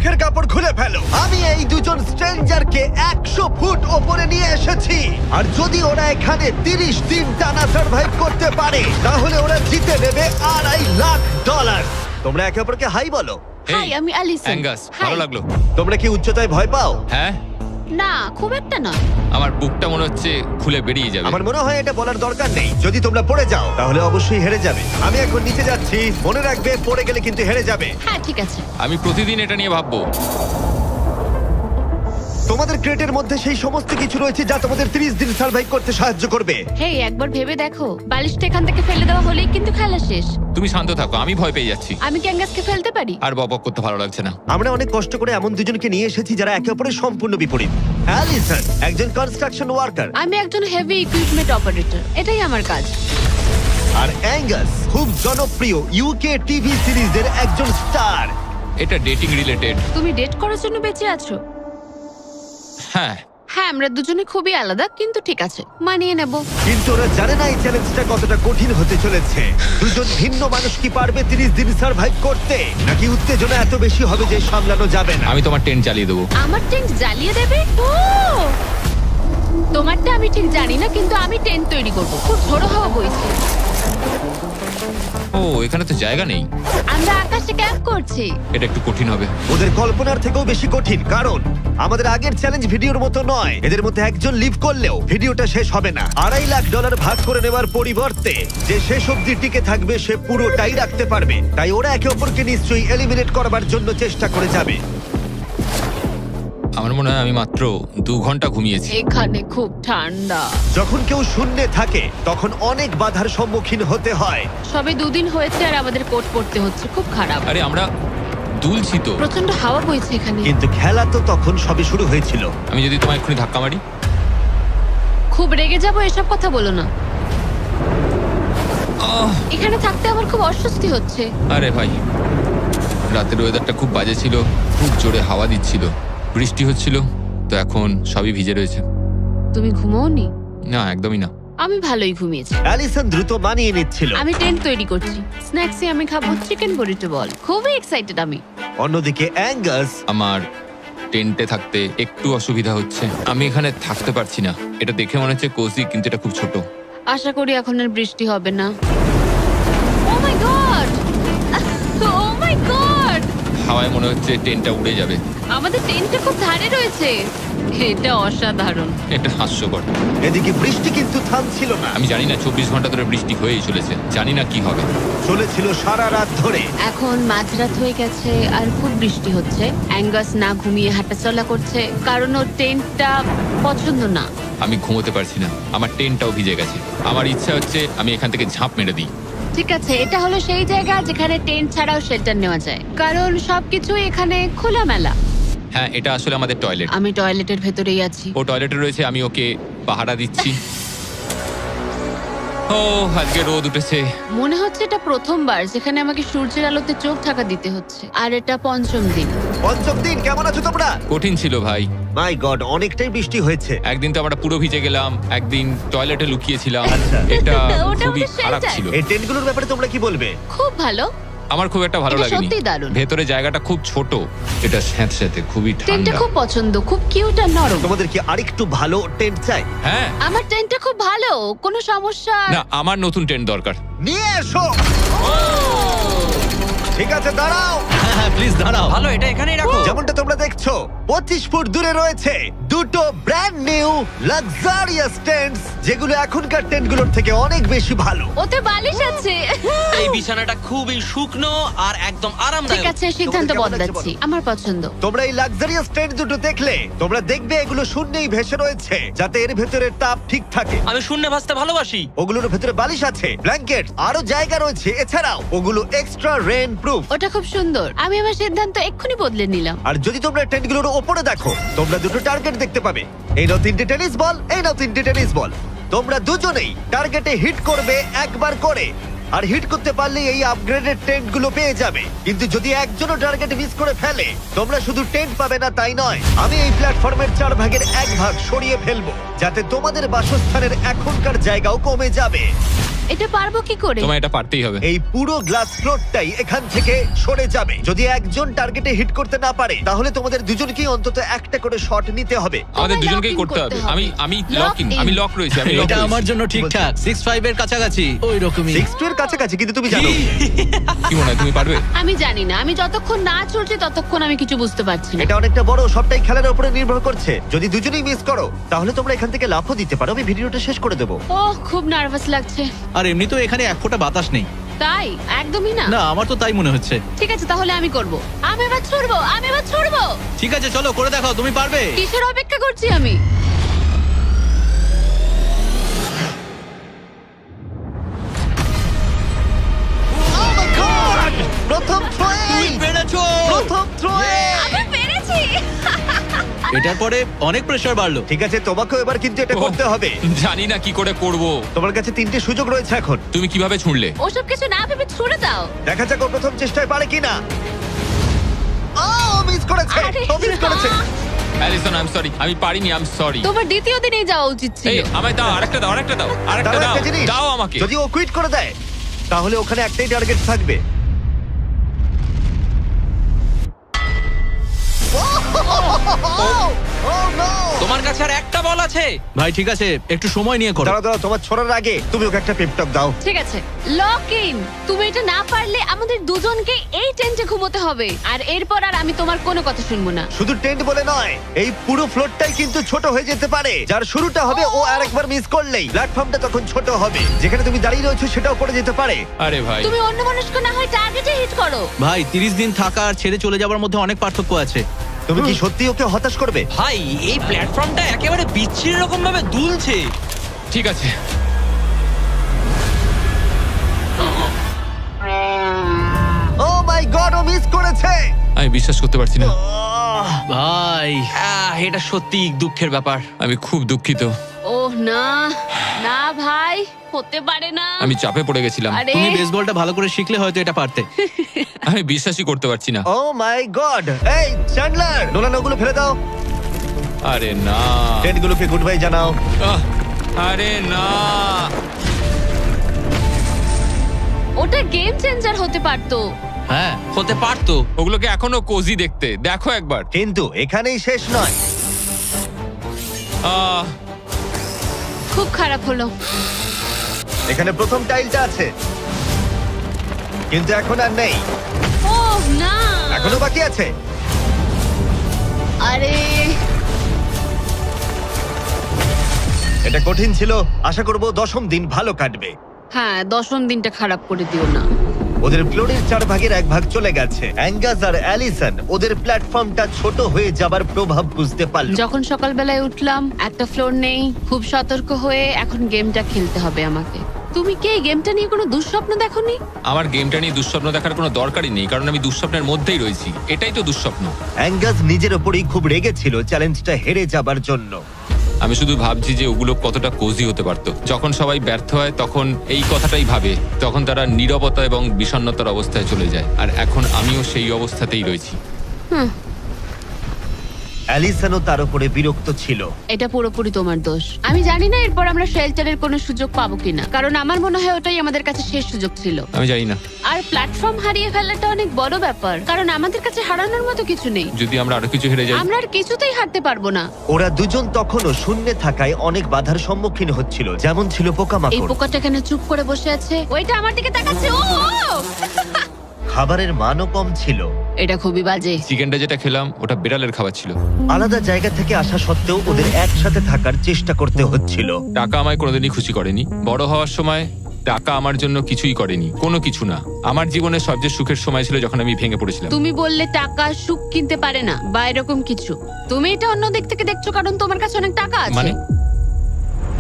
চোখের কাপড় খুলে ফেলো। আমি এই দুজন স্ট্রেঞ্জারকে 100 ফুট ওপরে নিয়ে এসেছি, আর যদি ওরা এখানে 30 দিন টানা সার্ভাইভ করতে পারে তাহলে ওরা জিতে নেবে $2.5 লাখ। তোমরা একে অপরকে হাই বলো। হাই, আমি অ্যালিসন। অ্যাঙ্গাস, ভালো লাগলো। তোমরা কি উচ্চতায় ভয় পাও? হ্যাঁ, না, খুব একটা না। আমার বুকটা মনে হচ্ছে খুলে বেরিয়ে যাবে। আমার মনে হয় এটা বলার দরকার নেই। যদি তোমরা পড়ে যাও তাহলে অবশ্যই হেরে যাবে। আমি এখন নিচে যাচ্ছি, মনে রাখবে পড়ে গেলে কিন্তু হেরে যাবে। হ্যাঁ, ঠিক আছে। আমি প্রতিদিন এটা নিয়ে ভাববো। তোমাদের ক্রেটের মধ্যে সেই সমস্ত কিছু রয়েছে যা তোমাদের 30 দিন সার্ভাইভ করতে সাহায্য করবে। হেই, একবার ভেবে দেখো, বালিশটা এখান থেকে ফেলে দেওয়া হলেই কিন্তু খেলা শেষ। তুমি শান্ত থাকো, আমি ভয় পেয়ে যাচ্ছি। আমি ক্যাঙ্গাসকে ফেলতে পারি? আর বকবক করতে ভালো লাগছে না। আমরা অনেক কষ্ট করে এমন দুজনকে নিয়ে এসেছি যারা একে অপরের সম্পূর্ণ বিপরীত। অ্যালিসন একজন কনস্ট্রাকশন ওয়ার্কার, আমি একজন হেভি ইকুইপমেন্ট অপারেটর, এটাই আমার কাজ। আর অ্যাঙ্গাস খুব জনপ্রিয় ইউকে টিভি সিরিজের একজন স্টার। এটা ডেটিং রিলেটেড। তুমি ডেট করার জন্য বেঁচে আছো? হ্যাঁ, হ্যাঁ, আমরা দুজনে খুবই আলাদা, কিন্তু ঠিক আছে, মানিয়ে নেব। কিন্তু ওরা জানে না এই চ্যালেঞ্জটা কতটা কঠিন হতে চলেছে। দুজন ভিন্ন মানুষ কি পারবে 30 দিন সার্ভাইভ করতে, নাকি উত্তেজনা এত বেশি হবে যে সামলানো যাবে না? আমি তোমার টেন্ট চালিয়ে দেবো। আমার টেন্ট জ্বালিয়ে দেবে? ও, তোমারটা আমি ঠিক জানি না, কিন্তু আমি টেন্ট তৈরি করব। খুব ঝোড়ো হাওয়া বইছে। ও, এখানে তো জায়গা নেই। আমরা আকাশে ক্যাম্প করছি। এটা একটু কঠিন হবে। ওদের কল্পনার থেকেও বেশি কঠিন, কারণ আমাদের আগের চ্যালেঞ্জ ভিডিওর মতো নয়। এদের মধ্যে একজন লিভ করলেও ভিডিওটা শেষ হবে না। $2.5 লাখ ভাগ করে নেওয়ার পরিবর্তে যে শেষ অবধি টিকে থাকবে সে পুরোটাই রাখতে পারবে। তাই ওরা একে অপরকে নিশ্চয়ই এলিমিনেট করবার জন্য চেষ্টা করে যাবে। আমার মনে হয় আমি মাত্র 2 ঘন্টা ঘুমিয়েছি। এখানে খুব ঠান্ডা। যখন কেউ শূন্যে থাকে তখন অনেক বাধার সম্মুখীন হতে হয়। সবে 2 দিন হয়েছে আর আমাদের কোট পড়তে হচ্ছে, খুব খারাপ। আরে আমরা দুলছি তো। প্রচন্ড হাওয়া বইছে এখানে। কিন্তু খেলা তো তখন সবে শুরু হয়েছিল। আমি যদি তোমায় এক্ষুনি ধাক্কা মারি? খুব রেগে যাবো, এসব কথা বলো না। এখানে থাকতে আমার খুব অস্বস্তি হচ্ছে। আরে ভাই, রাতের ওয়েদারটা খুব বাজে ছিল, খুব জোরে হাওয়া দিচ্ছিল, বৃষ্টি হচ্ছিল, তো এখন সবই ভিজে রয়েছে। তুমি ঘুমোওনি? না, একদমই না। আমি ভালোই ঘুমিয়েছি। অ্যালিসন দ্রুত মানিয়ে নিচ্ছিল। আমি টেন্ট তৈরি করছি। স্ন্যাক্সে আমি খাবো চিকেন বুরিটো বল। খুবই এক্সাইটেড আমি। অন্যদিকে অ্যাঙ্গাস আমার টেন্টে থাকতে একটু অসুবিধা হচ্ছে। আমি এখানে থাকতে পারছি না। এটা দেখে মনে হচ্ছে কোজি, কিন্তু এটা খুব ছোট। আশা করি এখন আর বৃষ্টি হবে না। ও my god! O my god! হাওয়ায় মনে হচ্ছে টেন্টটা উড়ে যাবে। আমাদের টেন্টটা খুব ধারে রয়েছে। এটা অসাধারণ। এটা হাস্যকর। এদিকে বৃষ্টি কিন্তু থামছিল না। আমি জানি না, 24 ঘন্টা ধরে বৃষ্টি হয়েই চলেছে। জানি না কি হবে। চলেছিল সারা রাত ধরে। এখন মাঝরাত হয়ে গেছে আর খুব বৃষ্টি হচ্ছে। অ্যাঙ্গাস না ঘুমিয়ে হাঁটাচলা করছে, কারণ ওর টেন্টটা পছন্দ না। আমি ঘুমোতে পারছি না, আমার টেন্টটাও ভিজে গেছে। আমার ইচ্ছা হচ্ছে আমি এখান থেকে ঝাঁপ মেরে দিই। ঠিক আছে, এটা হলো সেই জায়গা যেখানে টেন্ট ছাড়াও শেল্টার নেওয়া যায়, কারণ সবকিছু এখানে খোলামেলা। হ্যাঁ, এটা আসলে আমাদের টয়লেট। আমি টয়লেটের ভেতরেই আছি। ও টয়লেটে রয়েছে, আমি ওকে পাহারা দিচ্ছি। ও, আজকে রোদ উঠেছে। মনে হচ্ছে এটা প্রথমবার যেখানে আমাকে সূর্যের আলোতে চোখ ঢাকা দিতে হচ্ছে, আর এটা 5ম দিন। পঞ্চম দিন, কেমন আছো তোমরা? কঠিন ছিল ভাই। মাই গড, অনেকটাই বৃষ্টি হয়েছে। একদিন তো আমরা পুরো ভিজে গেলাম, একদিন টয়লেটে লুকিয়েছিলাম। আচ্ছা। এটা ওটা খুবই আমাদের খারাপ shelter। ছিল। এই টেন্টগুলোর ব্যাপারে তোমরা কি বলবে? খুব ভালো। আমার খুব একটা ভালো এটা লাগেনি। সত্যিই দারুণ। ভেতরে জায়গাটা খুব ছোট, এটা স্যাঁতস্যাঁতে, খুবই টেন্টটা ঠান্ডা। খুব পছন্দ, খুব কিউট আর নরম। তোমাদের কি আরেকটু ভালো টেন্ট চাই? হ্যাঁ। আমার টেন্টটা খুব ভালো, কোনো সমস্যা। না, আমার নতুন টেন্ট দরকার। নিয়ে এসো। ঠিক আছে, দাঁড়াও। হ্যাঁ প্লিজ দাঁড়াও। ভালো, এটা এখানেই রাখো। যেমনটা তোমরা দেখছো 25 ফুট দূরে রয়েছে দুটো ব্র্যান্ড নিউ লাক্সারিয়াস টেন্টস, যেগুলো এখনকার টেন্টগুলোর থেকে অনেক বেশি ভালো। ওতে বালিশ আছে। এই বিছানাটা খুবই শুকনো আর একদম ঠিক আরামদায়ক। আছে, সিদ্ধান্ত কেমন লাগছে বদলাচ্ছি। বলো? আমার পছন্দ। তোমরা এই লাক্সারিয়াস টেন্ট দুটো দেখলে তোমরা দেখবে এগুলো শূন্যেই ভেসে রয়েছে, যাতে এর ভেতরে তাপ ঠিক থাকে। আমি শূন্যে ভাসতে ভালোবাসি। ওগুলোর ভেতরে বালিশ আছে, ব্ল্যাঙ্কেট, আরো জায়গা রয়েছে। এছাড়াও ওগুলো এক্সট্রা রেন প্রুফ। ওটা খুব সুন্দর। আমি আমার সিদ্ধান্ত এক্ষুনি বদলে নিলাম। আর যদি তোমরা টেন্টগুলোর ওপরে দেখো, তোমরা দুটো টার্গেট দেখতে পাবে। এই নাও 3টে টেনিস বল, এই নাও 3টে টেনিস বল। তোমরা দুজনেই টার্গেটে হিট করবে একবার করে, আর হিট করতে পারলে এই আপগ্রেডেড টেন্টগুলো পেয়ে যাবে। কিন্তু যদি একজনও টার্গেট মিস করে ফেলে, তোমরা শুধু টেন্ট পাবে না তাই নয়, আমি এই প্ল্যাটফর্মের 4 ভাগের 1 ভাগ সরিয়ে ফেলবো, যাতে তোমাদের বাসস্থানের এখনকার জায়গাও কমে যাবে। এটা পারবো কি করে? তোমায় এটা পারতেই হবে। এই পুরো গ্লাস ফ্লোরটাই এখান থেকে সরে যাবে। যদি একজন টার্গেটে হিট করতে না পারে তাহলে তোমাদের দুজনকেই অন্তত একটা করে শট নিতে হবে। আমাদের তোমায় দুজনকেই lock in করতে হবে। আমি Lock লক ইন, in। আমি লক রয়েছি, আমি lock এটা রয়েছি। আমার জন্য ঠিকঠাক 6-5 এর কাছাকাছি ওই রকমই। 6 এর কাছাকাছি, কিন্তু তুমি জানো কি মনে হয় তুমি পারবে? আমি জানি না, আমি যতক্ষণ না চলছে ততক্ষণ আমি কিছু বুঝতে পারছি না। এটা অনেকটা বড়, সবটাই খেলার উপরে নির্ভর করছে। যদি দুজনেই মিস করো তাহলে তোমরা এখান থেকে লাফও দিতে পারো। আমি ভিডিওটা শেষ করে দেবো। ওহ, খুব নার্ভাস লাগছে। আর এমনি তো এখানে এক ফোঁটা বাতাস নেই। তাই? একদমই না। না, আমার তো তাই মনে হচ্ছে। ঠিক আছে, তাহলে আমি করব। আমি এবার ছুড়বো। ঠিক আছে, চলো করে দেখাও, তুমি পারবে। কিসের অপেক্ষা করছি আমি? প্রথম থ্রোই, পেরেছো। প্রথম থ্রোই। আমি পেরেছি। এটার পরে অনেক প্রেসার বাড়লো। ঠিক আছে, তোমাকেও এবার কিন্তু এটা করতে হবে। জানি না কি করে করব। তোমার কাছে 3টে সুযোগ রয়েছে এখন। তুমি কিভাবে ছুঁড়লে? ওসব কিছু না ভেবে ছুড়ে দাও। দেখা যাক ও প্রথম চেষ্টায় পারে কিনা। ও মিস করেছে, আরে, ও মিস করেছে। অ্যালিসন, আই এম সরি, আমি পারিনি, আই এম সরি। তোমার দ্বিতীয় দিনেই যাওয়া উচিত এই ছিল। আমায় দাও, আরেকটা দাও, আরেকটা দাও, আরেকটা দাঁড়াও, দাও, একটা জিনিস। দাও আমাকে। যদি ও কুইট করে দেয় তাহলে ওখানে একটাই টার্গেট থাকবে। Oh, no! তোমার কাছে আর একটা বল আছে। ভাই ঠিক আছে, একটু সময় নিয়ে করো। দাঁড়াও, তোমার ছোড়ার আগে তুমি ওকে একটা পেপটক দাও। ঠিক আছে, লক ইন। তুমি এটা না পারলে আমাদের দুজনকে এই টেন্টে ঘুমোতে হবে। আর এরপর আর আমি তোমার কোনো কথা শুনবো না। শুধু টেন্ট বলে নয়, এই পুরো ফ্লোরটাই কিন্তু ছোট হয়ে যেতে পারে। যার শুরুটা হবে ও আরেকবার মিস করলেই প্ল্যাটফর্মটা তখন ছোট হবে। যেখানে তুমি দাঁড়িয়ে রয়েছো সেটাও পড়ে যেতে পারে। আরে ভাই, তুমি অন্য মনস্ক না হয় টার্গেটে হিট করো। ভাই 30 দিন থাকা আর ছেড়ে চলে যাবার মধ্যে অনেক পার্থক্য আছে। তুমি কি সত্যি ওকে হতাশ করবে? ভাই এই প্ল্যাটফর্মটা একেবারে বিচ্ছিরি রকম ভাবে দুলছে। ঠিক আছে। ও মাই গড, ও মিস করেছে। আমি বিশ্বাস করতে পারছি না। ভাই এটা সত্যি দুঃখের ব্যাপার। আমি খুব দুঃখিত। ওহ না, না ভাই, হতে পারে না। আমি চাপে পড়ে গেছিলাম। আরে তুমি বেসবলটা ভালো করে শিখলে হয়তো এটা পারতে। আমি বিশ্বাসই করতে পারছি না। ও মাই গড। এই চ্যান্ডলার, নোলান ওগুলো ফেলে দাও। আরে না। টেন্টগুলোকে গুড বাই জানাও। আহ, আরে না। ওটা গেম চেঞ্জার হতে পারতো। হ্যাঁ, হতে পারতো। ওগুলোকে এখনো কোজি দেখতে, দেখো একবার। কিন্তু এখানেই শেষ নয়। আহ, খুব খারাপ হলো। এখানে প্রথম টাইলটা আছে, কিন্তু এখন আর নেই। ওহ না। এখনো বাকি আছে। আরে এটা কঠিন ছিল। আশা করব 10ম দিন ভালো কাটবে। হ্যাঁ, 10ম দিনটা খারাপ করে দিও না। ওদের ফ্লোরের 4 ভাগের 1 ভাগ চলে গেছে। অ্যাঙ্গাস আর অ্যালিসন ওদের প্ল্যাটফর্মটা ছোট হয়ে যাবার প্রভাব বুঝতে পারল। যখন সকালবেলায় উঠলাম, একটা ফ্লোর নেই। খুব সতর্ক হয়ে এখন গেমটা খেলতে হবে আমাকে। তুমি কি এই গেমটা নিয়ে কোনো দুঃস্বপ্ন দেখোনি? আমার গেমটা নিয়ে দুঃস্বপ্ন দেখার কোনো দরকারই নেই, কারণ আমি দুঃস্বপ্নের মধ্যেই রয়েছি। এটাই তো দুঃস্বপ্ন। অ্যাঙ্গাস নিজের ওপরই খুব রেগেছিল চ্যালেঞ্জটা হেরে যাবার জন্য। আমি শুধু ভাবছি যে ওগুলো কতটা কোজি হতে পারতো। যখন সবাই ব্যর্থ হয় তখন এই কথাটাই ভাবে, তখন তারা নীরবতা এবং বিষণ্ণতার অবস্থায় চলে যায়। আর এখন আমিও সেই অবস্থাতেই রয়েছি। অ্যালিসনও তার উপরে বিরক্ত ছিল। এটা পুরোপুরি তোমার দোষ। আমি জানি না এরপর আমরা শেল্টারের কোনো সুযোগ পাবো কিনা, কারণ আমার মনে হয় ওটাই আমাদের কাছে শেষ সুযোগ ছিল। আমি জানি না, আর প্ল্যাটফর্ম হারিয়ে ফেলাটা অনেক বড় ব্যাপার, কারণ আমাদের কাছে হারানোর মতো কিছু নেই। যদি আমরা আরো কিছু হেরে যাই। আমরা আর কিছুতেই হারতে পারবো না। ওরা দুজন তখনও শূন্যে থাকায় অনেক বাধার সম্মুখীন হচ্ছিল, যেমন ছিল এই পোকামাকড়। পোকাটা কেন চুপ করে বসে আছে? ওইটা আমার দিকে তাকাচ্ছে। ও ও! খাবারের মানও কম ছিল। এটা খুবই বাজে। চিকেনটা যেটা খেলাম ওটা বিড়ালের খাবার ছিল। আলাদা জায়গা থেকে আসা সত্ত্বেও ওদের একসাথে থাকার চেষ্টা করতে হচ্ছিল। টাকা আমায় কোনোদিনই খুশি করেনি। বড় হওয়ার সময় টাকা আমার জন্য কিছুই করেনি, কোনো কিছু না। আমার জীবনের সবচেয়ে সুখের সময় ছিল যখন আমি ভেঙে পড়েছিলাম। তুমি বললে টাকা সুখ কিনতে পারে না বা এরকম কিছু। তুমি এটা অন্য দিক থেকে দেখছো কারণ তোমার কাছে অনেক টাকা আছে। মানে?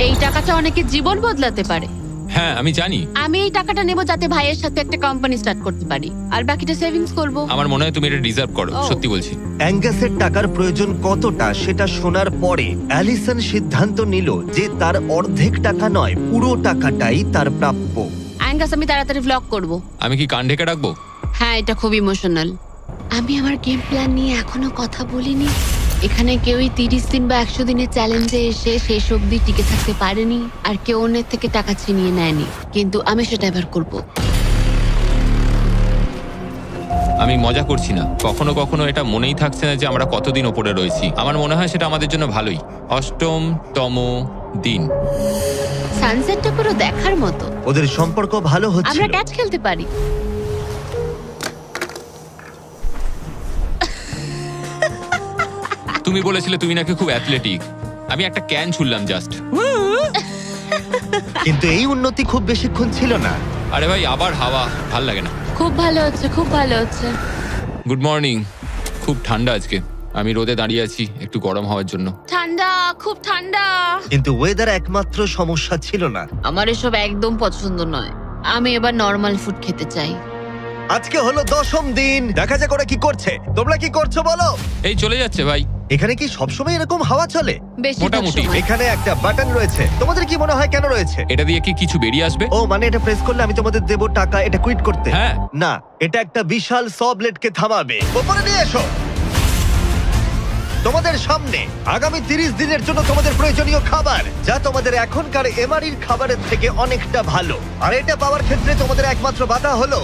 এই টাকাটা অনেকের জীবন বদলাতে পারে। হ্যাঁ আমি জানি। আমি এই টাকাটা নেব যাতে ভাইয়ের সাথে একটা কোম্পানি স্টার্ট করতে পারি, আর বাকিটা সেভিংস করব। আমার মনে হয় তুমি এটা ডিজার্ভ করো, ও। সত্যি বলছি। অ্যাঙ্গাসের টাকার প্রয়োজন কতটা সেটা শোনার পরে অ্যালিসন সিদ্ধান্ত নিল যে তার অর্ধেক টাকা নয়, পুরো টাকাটাই তার প্রাপ্য। অ্যাঙ্গাস, আমি তাড়াতাড়ি ভ্লগ করব। আমি কি কান ঢেকে রাখবো? হ্যাঁ, এটা খুব ইমোশনাল। আমি আমার গেম প্ল্যান নিয়ে এখনো কথা বলিনি। এখানে কেউই 30 দিন বা 100 দিনের চ্যালেঞ্জে এসে শেষ অবধি টিকে থাকতে পারেনি, আর কেউ অন্যের থেকে টাকা ছিনিয়ে নেয়নি। কিন্তু আমি সেটা এবার করব। আমি মজা করছি না, কখনো কখনো এটা মনেই থাকছে না যে আমরা কতদিন ওপরে রয়েছি। আমার মনে হয় সেটা আমাদের জন্য ভালোই। 8তম দিন। সানসেটটা পুরো দেখার মতো। ওদের সম্পর্ক ভালো আমরা হচ্ছিল। ক্যাচ খেলতে পারি। তুমি বলেছিলে তুমি নাকি খুব অ্যাথলেটিক। আমি একটা ক্যান ছুড়লাম জাস্ট। কিন্তু এই উন্নতি খুব বেশিক্ষণ ছিল না। আরে ভাই, আবার হাওয়া, ভাল লাগে না। খুব ভালো হচ্ছে, খুব ভালো হচ্ছে। Good morning. খুব ঠান্ডা আজকে। আমি রোদে দাঁড়িয়ে আছি একটু গরম হওয়ার জন্য। ঠান্ডা, খুব ঠান্ডা। কিন্তু ওয়েদার একমাত্র সমস্যা ছিল না। আমার এসব একদম পছন্দ নয়। আমি এবার নর্মাল ফুড খেতে চাই। আজকে হলো 10ম দিন। দেখা যাক ওরা কি করছে। তোমরা কি করছো বলো? এই চলে যাচ্ছে ভাই। এখানে কি সবসময় এরকম হাওয়া চলে? বেশিরভাগ মোটামুটি। সময়। এখানে একটা বাটন রয়েছে। তোমাদের কি মনে হয় কেন রয়েছে? এটা দিয়ে কি কিছু বেরিয়ে আসবে? ও মানে এটা প্রেস করলে আমি তোমাদের দেবো টাকা এটা কুইট করতে? হ্যাঁ। না, এটা একটা বিশাল স ব্লেডকে থামাবে। উপরে নিয়ে এসো। তোমাদের সামনে আগামী 30 দিনের জন্য তোমাদের প্রয়োজনীয় খাবার, যা তোমাদের এখনকার এমআরইর খাবারের থেকে অনেকটা ভালো। আর এটা পাওয়ার ক্ষেত্রে তোমাদের একমাত্র বাধা হলো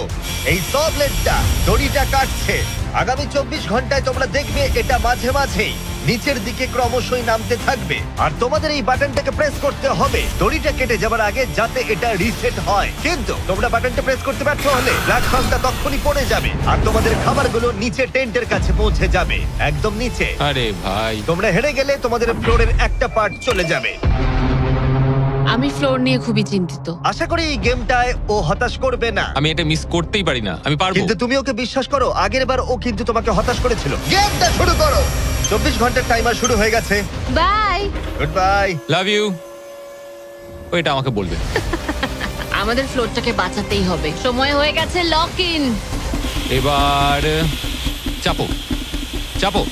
এই স ব্লেডটা দড়িটা কাটছে। আগামী 24 ঘন্টায় তোমরা দেখবে এটা মাঝে মাঝেই নিচের দিকে ক্রমশই নামতে থাকবে। আর তোমাদের এই বাটনটাকে প্রেস করতে হবে দড়িটা কেটে যাবার আগে, যাতে এটা রিসেট হয়। কিন্তু তোমরা বাটনটা প্রেস করতে ব্যর্থ হলে প্ল্যাটফর্মটা তখনই পড়ে যাবে আর তোমাদের খাবারগুলো নিচে টেন্টের কাছে পৌঁছে যাবে, একদম নিচে। আরে ভাই, তোমরা হেরে গেলে তোমাদের ফ্লোরের একটা পার্ট চলে যাবে। আমি ফ্লোর নিয়ে খুবই চিন্তিত। আশা করি এই গেমটায় ও হতাশ করবে না। আমি এটা মিস করতেই পারি না। আমি পারবো। কিন্তু তুমি ওকে বিশ্বাস করো, আগের বার ও কিন্তু তোমাকে হতাশ করেছিল। গেমটা শুরু করো। 24 ঘন্টার টাইমার শুরু হয়ে গেছে। Bye. Goodbye. Love you. ওইটা আমাকে বলবে। আমাদের ফ্লোরটাকে বাঁচাতেই হবে। সময় হয়ে গেছে লক ইন। এবার চাপো চাপো।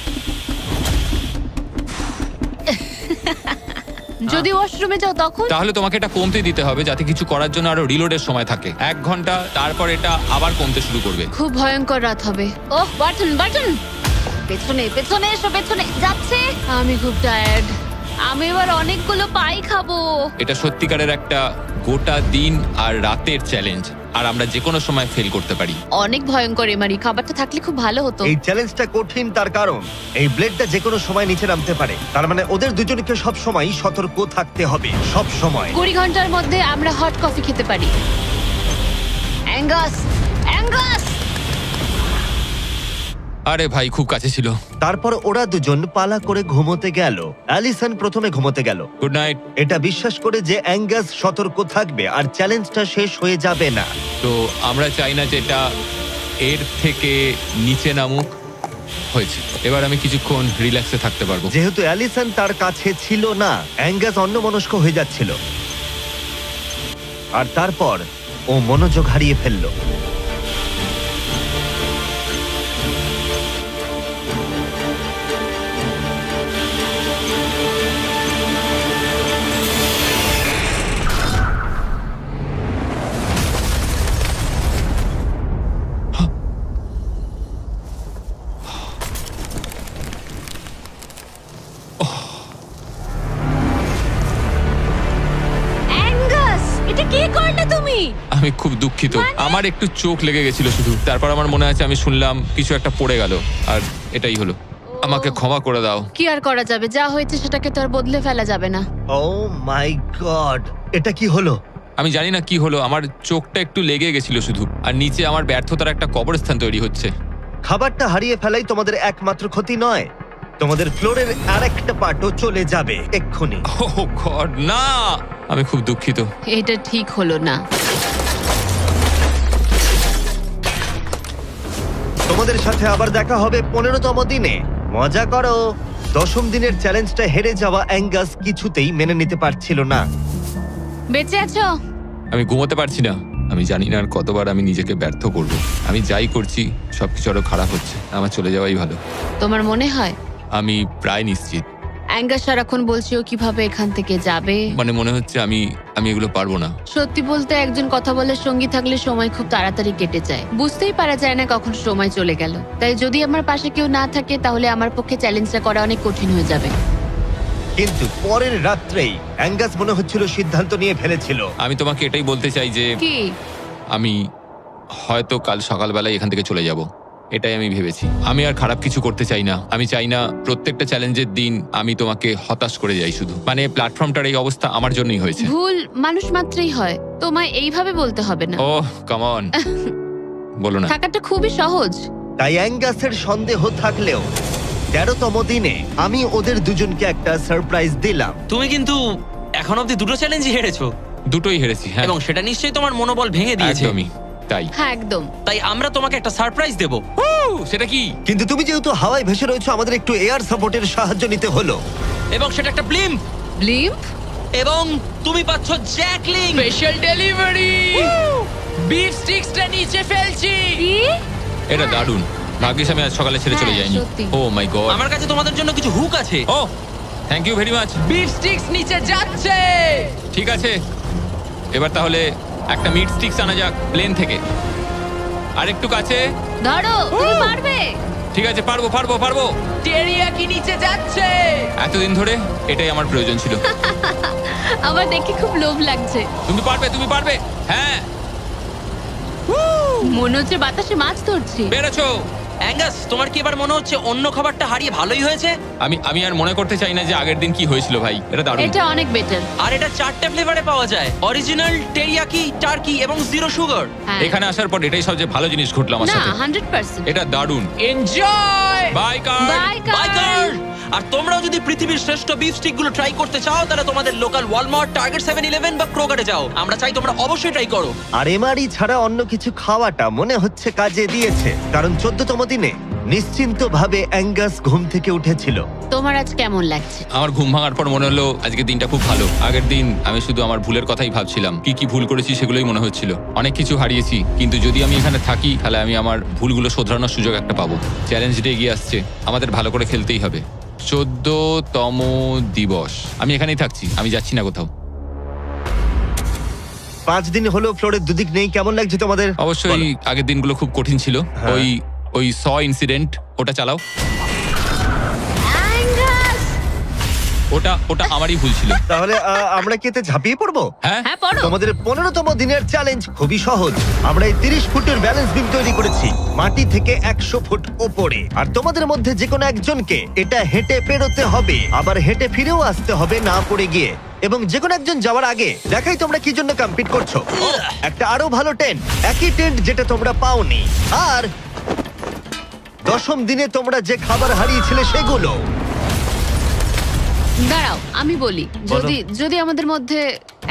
যদি ওয়াশরুমে যাও তখন? তাহলে তোমাকে এটা কমতে দিতে হবে যাতে কিছু করার জন্য আরো রিলোডের সময় থাকে। 1 ঘন্টা, তারপর এটা আবার কমতে শুরু করবে। খুব ভয়ঙ্কর রাত হবে। ওহ, বাটন বাটন। পেছনে পেছনে এসো, পেছনে যাচ্ছে। আমি খুব টায়ার্ড। আমি এবার অনেকগুলো পাই খাবো। এটা সত্যিকারের একটা গোটা দিন আর রাতের চ্যালেঞ্জ, আর আমরা যে কোনো সময় ফেল করতে পারি। অনেক ভয়ঙ্কর এমারি। খাবারটা থাকলে খুব ভালো হতো। এই চ্যালেঞ্জটা কঠিন তার কারণ এই ব্লেডটা যে কোনো সময় নিচে নামতে পারে। তার মানে ওদের দুজনকে সব সময় সতর্ক থাকতে হবে, সব সময়। 20 ঘন্টার মধ্যে আমরা হট কফি খেতে পারি। Angus, Angus. আরে ভাই, খুব কাছে ছিল। তারপর ওরা দুজন পালা করে ঘুমোতে গেল। অ্যালিসন প্রথমে ঘুমোতে গেল, গুড নাইট। এটা বিশ্বাস করে যে অ্যাঙ্গাস সতর্ক থাকবে আর চ্যালেঞ্জটা শেষ হয়ে যাবে না। তো আমরা চাই না যে এটা এর থেকে নিচে নামুক। হয়েছে, এবার আমি কিছুক্ষণ রিল্যাক্সে থাকতে পারবো। যেহেতু অ্যালিসন তার কাছে ছিল না, অ্যাঙ্গাস অন্যমনস্ক হয়ে যাচ্ছিল। আর তারপর ও মনোযোগ হারিয়ে ফেললো। অ্যাঙ্গাস, এটা কি করলে তুমি? আমি খুব দুঃখিত। আমার একটু চোখ লেগে গেছিল শুধু। তারপর আমার মনে আছে আমি শুনলাম কিছু একটা পড়ে গেল, আর এটাই হলো। আমাকে ক্ষমা করে দাও। কি আর করা যাবে? যা হয়েছে সেটাকে তো আর বদলে ফেলা যাবে না। ও মাই গড, এটা কি হলো? আমি জানি না কি হলো, আমার চোখটা একটু লেগে গেছিল শুধু, আর নিচে আমার ব্যর্থতার একটা কবরস্থান তৈরি হচ্ছে। খাবারটা হারিয়ে ফেলাই তোমাদের একমাত্র ক্ষতি নয়, তোমাদের ফ্লোরের আরেকটা পার্টও চলে যাবে এক্ষুনি। ওহ গড, না! আমি খুব দুঃখিত। এটা ঠিক হলো না। তোমাদের সাথে আবার দেখা হবে 15তম দিনে। মজা করো। 10ম দিনের চ্যালেঞ্জটা হেরে যাওয়া অ্যাঙ্গাস কিছুতেই মেনে নিতে পারছিল না। বেঁচে আছো? আমি ঘুমোতে পারছি না। আমি জানি না আর কতবার আমি নিজেকে ব্যর্থ করব। আমি যাই করছি সবকিছু আরো খারাপ হচ্ছে। আমার চলে যাওয়াই ভালো। তোমার মনে হয়? আমি প্রায় নিশ্চিত। অ্যাঙ্গাস সারাক্ষণ বলছি ও কিভাবে এখান থেকে যাবে। মানে মনে হচ্ছে আমি এগুলো পারবো না। সত্যি বলতে একজন কথা বলার সঙ্গী থাকলে সময় খুব তাড়াতাড়ি কেটে যায়, বুঝতেই পারা যায় না কখন সময় চলে গেল। তাই যদি আমার পাশে কেউ না থাকে তাহলে আমার পক্ষে চ্যালেঞ্জটা করা অনেক কঠিন হয়ে যাবে। কিন্তু পরের রাত্রেই অ্যাঙ্গাস মনে হচ্ছিল সিদ্ধান্ত নিয়ে ফেলেছিল। আমি তোমাকে এটাই বলতে চাই যে কি? আমি হয়তো কাল সকালবেলায় এখান থেকে চলে যাব, এটাই আমি ভেবেছি। আমি আর খারাপ কিছু করতে চাই না। আমি চাই না প্রত্যেকটা চ্যালেঞ্জের দিন আমি তোমাকে হতাশ করে যাই শুধু। মানে প্ল্যাটফর্মটার এই অবস্থা আমার জন্যই হয়েছে। ভুল মানুষ মাত্রই হয়, তোমায় এইভাবে বলতে হবে না। ওহ কাম অন, বলো না। থাকাটা খুবই সহজ। তাই অ্যাঙ্গাসের সন্দেহ থাকলেও 13তম দিনে আমি ওদের দুজনকে একটা সারপ্রাইজ দিলাম। তুমি কিন্তু এখন অব্দি দুটো চ্যালেঞ্জই হেরেছো, দুটোই হেরেছি, হ্যাঁ এবং সেটা নিশ্চয়ই তোমার মনোবল ভেঙে দিয়েছে। একদমই তাই। হ্যাঁ একদম। তাই আমরা তোমাকে একটা সারপ্রাইজ দেবো। সেটা কি? কিন্তু তুমি যেহেতু হাওয়ায় ভেসে রয়েছো, আমাদের একটু এয়ার সাপোর্টের সাহায্য নিতে হলো। এবং সেটা একটা ব্লিম্প। ব্লিম্প? এবং তুমি পাচ্ছ জ্যাকলিং। স্পেশাল ডেলিভারি, বিফ স্টিক্সটা নিচে ফেলছি। কি? এটা দারুণ। ভাগ্যিস আমি আজ সকালে ছেড়ে চলে হ্যাঁ, যাইনি। সত্যি। Oh my God. আমার কাছে তোমাদের জন্য কিছু হুক আছে। Oh thank you very much. Beef sticks নিচে যাচ্ছে। ঠিক আছে, এবার তাহলে একটা মিট স্টিক্স আনা যাক প্লেন থেকে। আর একটু কাছে। ধরো, তুমি পারবে। ঠিক আছে, পারবো পারবো পারবো। টেরিয়াকি নিচে যাচ্ছে। এতদিন ধরে এটাই আমার প্রয়োজন ছিল। আমার দেখে খুব লোভ লাগছে। তুমি পারবে, তুমি পারবে। হ্যাঁ, মনে হচ্ছে বাতাসে মাছ ধরছি। পেরেছো। অ্যাঙ্গাস, তোমার কি এবার মনে হচ্ছে অন্য খাবারটা হারিয়ে ভালোই হয়েছে? আমি আর মনে করতে চাই না যে আগের দিন কি হয়েছিল ভাই। এটা দারুণ। এটা অনেক বেটার। আর এটা 4টে ফ্লেভারে পাওয়া যায়, অরিজিনাল, টেরিয়াকি, টার্কি এবং জিরো সুগার। এখানে আসার পর এটাই সবচেয়ে ভালো জিনিস ঘটলো আমার না, সাথে। 100%। এটা দারুণ। Enjoy. Bye car. Bye bye car. Car. আর তোমরাও যদি পৃথিবীর শ্রেষ্ঠ বিফ স্টিক গুলো ট্রাই করতে চাও, তাহলে তোমাদের লোকাল ওয়ালমার্ট, টার্গেট, 7-Eleven বা ক্রোগারে যাও। আমরা চাই তোমরা অবশ্যই ট্রাই করো। আর এমআরই ছাড়া অন্য কিছু খাওয়াটা মনে হচ্ছে কাজে দিয়েছে, কারণ 14তম দিনে নিশ্চিন্তভাবে অ্যাঙ্গাস ঘুম থেকে উঠেছিল। তোমার আজ কেমন লাগছে? আমার ঘুম ভাঙার পর মনে হলো আজকের দিনটা খুব ভালো। আগের দিন আমি শুধু আমার ভুলের কথাই ভাবছিলাম, কি কি ভুল করেছি সেগুলোই মনে হচ্ছিল। অনেক কিছু হারিয়েছি, কিন্তু যদি আমি এখানে থাকি তাহলে আমি আমার ভুলগুলো শোধরানোর সুযোগ একটা পাবো। চ্যালেঞ্জটা এগিয়ে আসছে, আমাদের ভালো করে খেলতেই হবে। 14তম দিবস। আমি এখানেই থাকছি, আমি যাচ্ছি না কোথাও। 5 দিন হলো ফ্লোরের দুদিক নেই, কেমন লাগছে তোমাদের? অবশ্যই বলো। আগের দিনগুলো খুব কঠিন ছিল। হ্যাঁ। ওই স ইনসিডেন্ট, ওটা চালাও। অ্যাঙ্গাস! ওটা আমারই ভুল ছিল। তাহলে আমরা কি এতে ঝাঁপিয়ে পড়বো? হ্যাঁ, হ্যাঁ, পড়ো। তোমাদের 15তম দিনের চ্যালেঞ্জ খুবই সহজ। আমরা এই 30 ফুটের ব্যালেন্স বিম তৈরি করেছি মাটি থেকে 100 ফুট ওপরে, আর তোমাদের মধ্যে যে কোনো একজনকে এটা হেঁটে পেরোতে হবে, আবার হেঁটে ফিরেও আসতে হবে না পড়ে গিয়ে। এবং যে কোনো একজন যাওয়ার আগে দেখাই তোমরা কি জন্য কম্পিট করছো। একটা আরো ভালো টেন্ট, একই টেন্ট যেটা তোমরা পাওনি। আর 10ম দিনে তোমরা যে খাবার হারিয়েছিলে সেগুলো। দাঁড়াও, আমি বলি, যদি আমাদের মধ্যে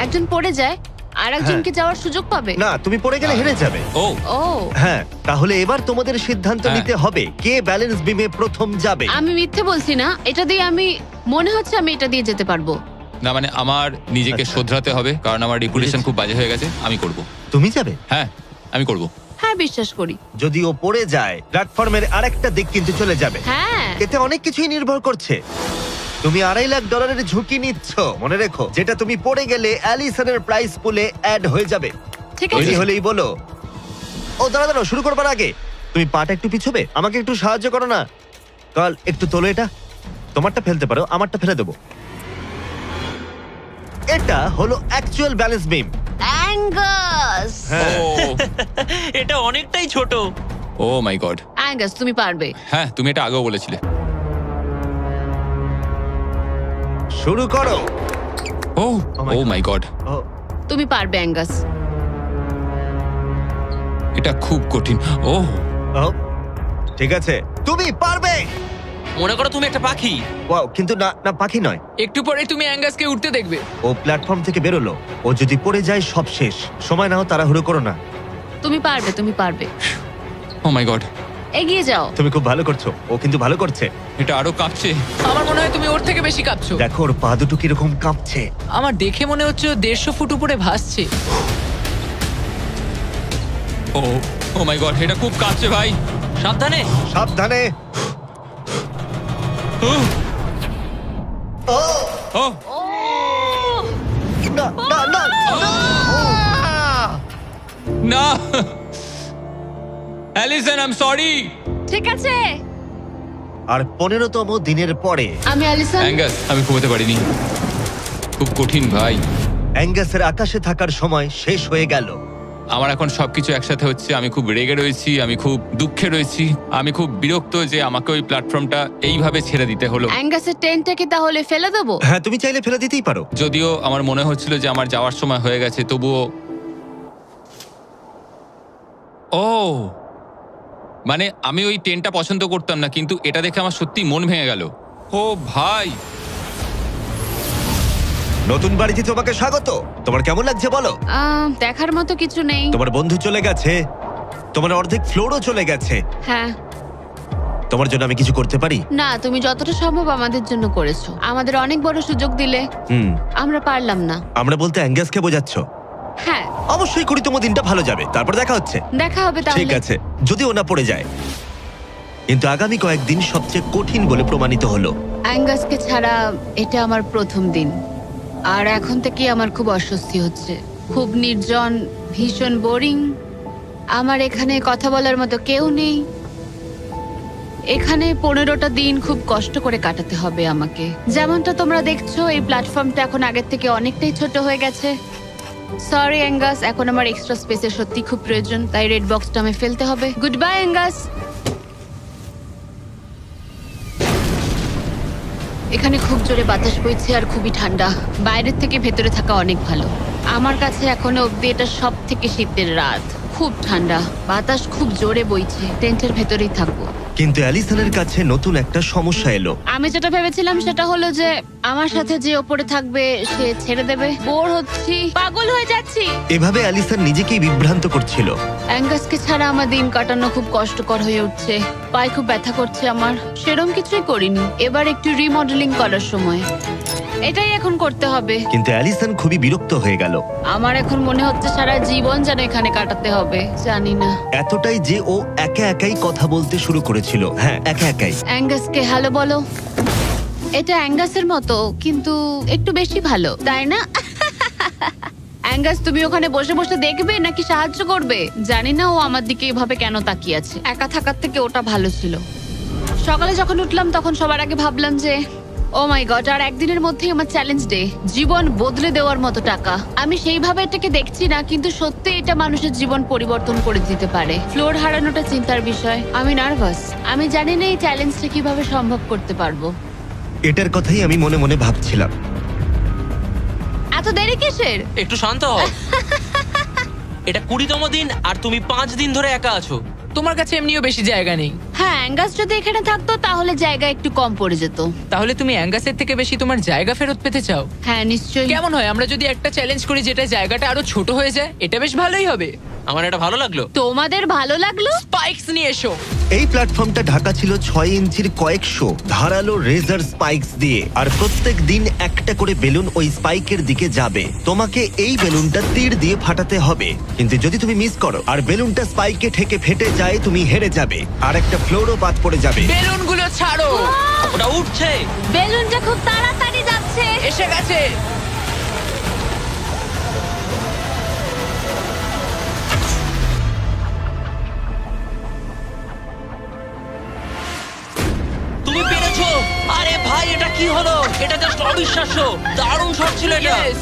একজন পড়ে যায় আর একজনকে যাওয়ার সুযোগ পাবে। না, তুমি পড়ে গেলে হেরে যাবে। ও ও, হ্যাঁ, তাহলে এবার তোমাদের সিদ্ধান্ত হ্যাঁ। নিতে হবে কে ব্যালেন্স বিমে প্রথম যাবে। আমি মিথ্যে বলছি না, এটা দিয়ে আমি মনে হচ্ছে আমি এটা দিয়ে যেতে পারবো। না, মানে আমার নিজেকে আচ্ছা। শোধরাতে হবে, কারণ আমার রেপুটেশন খুব বাজে হয়ে গেছে। আমি করব। তুমি যাবে? হ্যাঁ, আমি করব। হ্যাঁ, বিশ্বাস করি। যদি ও পড়ে যায়, প্ল্যাটফর্মের আরেকটা দিক কিন্তু চলে যাবে। হ্যাঁ, এতে অনেক কিছুই নির্ভর করছে। তুমি $2.5 লাখ ঝুঁকি নিচ্ছ, মনে রেখো। যেটা তুমি পড়ে গেলে অ্যালিসনের প্রাইস পুলে অ্যাড হয়ে যাবে। ঠিক তৈরি আছে। হলেই বলো। ও দাঁড়াও, শুরু করবার আগে তুমি পাটা একটু পিছবে, আমাকে একটু সাহায্য করো না। কাল একটু তোলো এটা। তোমারটা ফেলতে পারো, আমারটা ফেলে দেবো। এটা হলো অ্যাকচুয়াল ব্যালেন্স বিম। অ্যাঙ্গাস! হ্যাঁ। এটা অনেকটাই ছোট। ও মাই গড। অ্যাঙ্গাস, তুমি পারবে। হ্যাঁ, তুমি এটা আগেও বলেছিলে। শুরু করো। ও my ও মাই গড। ও, তুমি পারবে অ্যাঙ্গাস। এটা খুব কঠিন। ও ও, ঠিক আছে, তুমি পারবে। মনে করো তুমি একটা পাখি। ওয়াও, কিন্তু না না, পাখি নয়। একটু পরে তুমি অ্যাঙ্গাসকে উঠতে দেখবে। ও প্ল্যাটফর্ম থেকে বেরোলো, ও যদি পড়ে যায় সব শেষ। সময় নাও, তাড়াহুড়ো করো না। তুমি পারবে, তুমি পারবে। ও মাই গড। এগিয়ে যাও। তুমি খুব ভালো করছো, ও কিন্তু ভালো করছে। এটা আরো কাঁপছে। আমার মনে হয় তুমি ওর থেকে বেশি কাঁপছো। দেখো ওর পা দুটো কিরকম কাঁপছে। আমার দেখে মনে হচ্ছে ও 150 ফুট উপরে ভাসছে। ও ও মাই গড, এটা খুব কাঁপছে ভাই। সাবধানে। সাবধানে। ও না না না না! না অ্যালিসন আই এম সরি। ঠিক আছে। আর 15তম দিনের পরে আমি অ্যালিসন। অ্যাঙ্গাস, আমি ঘুমোতে পারিনি, খুব কঠিন ভাই। অ্যাঙ্গাসের আকাশে থাকার সময় শেষ হয়ে গেল। আমার এখন সবকিছু একসাথে হচ্ছে। আমি খুব রেগে রয়েছি, আমি খুব দুঃখে রয়েছি, আমি খুব বিরক্ত যে আমাকে ওই প্ল্যাটফর্মটা এইভাবে ছেড়ে দিতে হলো। অ্যাঙ্গাসের টেন্টটাকে তাহলে ফেলে দেবো? হ্যাঁ, তুমি চাইলে ফেলে দিতেই পারো। যদিও আমার মনে হচ্ছিল যে আমার যাওয়ার সময় হয়ে গেছে, তবুও ও মানে আমি ওই টেন্টটা পছন্দ করতাম না, কিন্তু এটা দেখে আমার সত্যি মন ভেঙে গেল। ও ভাই, নতুন বাড়িতে তোমাকে স্বাগত। তোমার কেমন লাগছে বলো? দেখার মতো কিছু নেই। তোমার বন্ধু চলে গেছে, তোমার অর্ধেক ফ্লোরও চলে গেছে। হ্যাঁ। তোমার জন্য আমি কিছু করতে পারি? না, তুমি যতটা সম্ভব আমাদের জন্য করেছো। আমাদের অনেক বড় সুযোগ দিলে, আমরা পারলাম না। আমরা বলতে অ্যাঙ্গাসকে বোঝাচ্ছ? হ্যাঁ। অবশ্যই করি, তোমার দিনটা ভালো যাবে। তারপর দেখা হচ্ছে। দেখা হবে তাহলে। ঠিক আছে, যদি ওনা পড়ে যায়। কিন্তু আগামী কয়েকদিন সবচেয়ে কঠিন বলে প্রমাণিত হলো। অ্যাঙ্গাসকে ছাড়া এটা আমার প্রথম দিন, আর এখন থেকে আমার খুব অস্বস্তি হচ্ছে। খুব নির্জন, ভীষণ বোরিং। আমার এখানে কথা বলার মতো কেউ নেই। এখানে 15টা দিন খুব কষ্ট করে কাটাতে হবে আমাকে। যেমনটা তোমরা দেখছো, এই প্ল্যাটফর্মটা এখন আগের থেকে অনেকটাই ছোট হয়ে গেছে। সরি অ্যাঙ্গাস, এখন আমার এক্সট্রা স্পেসের সত্যি খুব প্রয়োজন, তাই রেড বক্সটা আমি ফেলতে হবে। Good bye Angus. এখানে খুব জোরে বাতাস বইছে আর খুবই ঠান্ডা। বাইরের থেকে ভেতরে থাকা অনেক ভালো। আমার কাছে এখনো অব্দি এটা সব থেকে শীতের রাত। খুব ঠান্ডা, বাতাস খুব জোরে বইছে। টেন্টের ভেতরেই থাকবো। কিন্তু অ্যালিসনের কাছে নতুন একটা সমস্যা এলো। আমি যেটা ভেবেছিলাম সেটা হলো যে আমার সাথে যে ওপরে থাকবে সে ছেড়ে দেবে। বোর হচ্ছি, পাগল হয়ে যাচ্ছি। এভাবে অ্যালিসন নিজেকেই বিভ্রান্ত করছিল। অ্যাঙ্গাসকে ছাড়া আমার দিন কাটানো খুব কষ্টকর হয়ে উঠছে। পায়ে খুব ব্যথা করছে আমার। সেরম কিছুই করিনি। এবার একটু রিমডেলিং করার সময়। এটাই এখন করতে হবে। কিন্তু অ্যালিসন খুবই বিরক্ত হয়ে গেল। আমার এখন মনে হচ্ছে সারা জীবন যেন এখানে কাটাতে হবে। জানি না। এতটাই যে ও একা একাই কথা বলতে শুরু করেছিল। হ্যাঁ, একা একাই। অ্যাঙ্গাসকে হ্যালো বলো। এটা অ্যাঙ্গাসের মতো, কিন্তু একটু বেশি ভালো, তাই না? অ্যাঙ্গাস, তুমি ওখানে বসে বসে দেখবে নাকি সাহায্য করবে? জানি না ও আমার দিকে এভাবে কেন তাকিয়ে আছে। একা থাকার থেকে ওটা ভালো ছিল। সকালে যখন উঠলাম তখন সবার আগে ভাবলাম যে ও মাই গড, আর একদিনের মধ্যেই আমার চ্যালেঞ্জ ডে। জীবন বদলে দেওয়ার মতো টাকা। আমি সেইভাবে এটাকে দেখছি না, কিন্তু সত্যি এটা মানুষের জীবন পরিবর্তন করে দিতে পারে। ফ্লোর হারানোটা চিন্তার বিষয়। আমি নার্ভাস। আমি জানি না এই চ্যালেঞ্জটা কিভাবে সম্ভব করতে পারবো। এটার কথাই আমি মনে মনে ভাবছিলাম। এত দেরি কিসের? একটু শান্ত হও। এটা 20তম দিন আর তুমি 5 দিন ধরে একা আছো। তোমার কাছে এমনিও বেশি জায়গা নেই। হ্যাঁ, অ্যাঙ্গাস যদি এখানে থাকতো তাহলে জায়গা একটু কম পড়ে যেত। তাহলে তুমি অ্যাঙ্গাসের থেকে বেশি তোমার জায়গা ফেরত পেতে চাও? হ্যাঁ, নিশ্চয়ই। কেমন হয় আমরা যদি একটা চ্যালেঞ্জ করি যেটা জায়গাটা আরো ছোট হয়ে যায়? এটা বেশ ভালোই হবে। আমার এটা ভালো লাগলো। তোমাদের ভালো লাগলো? স্পাইকস নিয়ে এসো। এই প্ল্যাটফর্মটা ঢাকা ছিল 6 ইঞ্চির কয়েকশো ধারালো রেজার স্পাইকস দিয়ে। আর প্রত্যেক দিন একটা করে বেলুন ওই স্পাইকের দিকে যাবে। তোমাকে এই বেলুনটা তীর দিয়ে ফাটাতে হবে, কিন্তু যদি তুমি মিস করো আর বেলুনটা স্পাইকে ঠেকে ফেটে যায়, তুমি হেরে যাবে আর একটা ফ্লোরও বাদ পড়ে যাবে। বেলুনগুলো ছাড়ো। ওটা উঠছে। বেলুনটা খুব তাড়াতাড়ি যাচ্ছে। এসে গেছে। তুমি পেরেছো। আরে ভাই, এটা কি হলো? এটা জাস্ট অবিশ্বাস্য। দারুণ শট ছিল এটা। Yes,